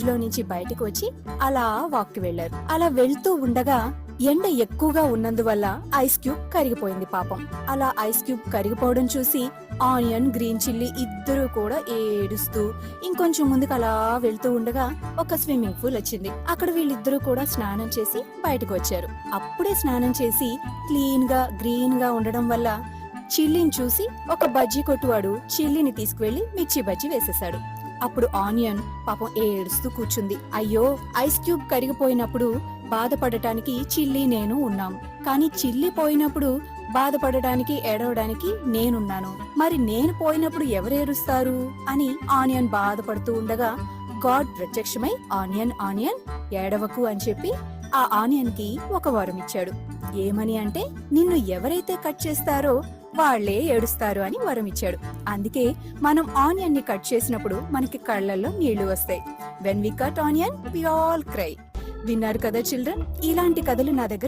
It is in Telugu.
ఫ్రిడ్జ్ లో నుంచి బయటకు వచ్చి అలా వాక్కి వెళ్లారు. అలా వెళ్తూ ఉండగా ఎండ ఎక్కువగా ఉన్నందువల్ల ఐస్ క్యూబ్ కరిగిపోయింది పాపం. అలా ఐస్ క్యూబ్ కరిగిపోవడం చూసి ఆనియన్, గ్రీన్ చిల్లీ ఇద్దరు కూడా ఏడుస్తూ ఇంకొంచెం ముందుకు అలా వెళ్తూ ఉండగా ఒక స్విమ్మింగ్ పూల్ వచ్చింది. అక్కడ వీళ్ళిద్దరూ కూడా స్నానం చేసి బయటకు వచ్చారు. అప్పుడే స్నానం చేసి క్లీన్ గా గ్రీన్ గా ఉండడం వల్ల చిల్లీని చూసి ఒక బజ్జీ కొట్టువాడు చిల్లీని తీసుకువెళ్లి మిర్చి బజ్జీ వేసేశాడు. అప్పుడు ఆనియన్ పాపం ఏడుస్తూ కూర్చుంది. అయ్యో, ఐస్ క్యూబ్ కరిగిపోయినప్పుడు బాధపడటానికి చిల్లీ నేను ఉన్నాం, కానీ చిల్లీ పోయినప్పుడు బాధపడటానికి ఏడవడానికి నేనున్నాను, మరి నేను పోయినప్పుడు ఎవరేరుస్తారు అని ఆనియన్ బాధపడుతూ ఉండగా గాడ్ ప్రత్యక్షమై ఆనియన్ ఆనియన్ ఏడవకు అని చెప్పి ఆ ఆనియన్ కి ఒక వరం ఇచ్చాడు. ఏమని అంటే, నిన్ను ఎవరైతే కట్ చేస్తారో వాళ్లే ఏడుస్తారు అని వరం ఇచ్చాడు. అందుకే మనం ఆనియన్ ని కట్ చేసినప్పుడు మనకి కళ్ళల్లో నీళ్లు వస్తాయి. When we cut onion we all cry. విన్నారు కదా చిల్డ్రన్? ఇలాంటి కథలు నా దగ్గర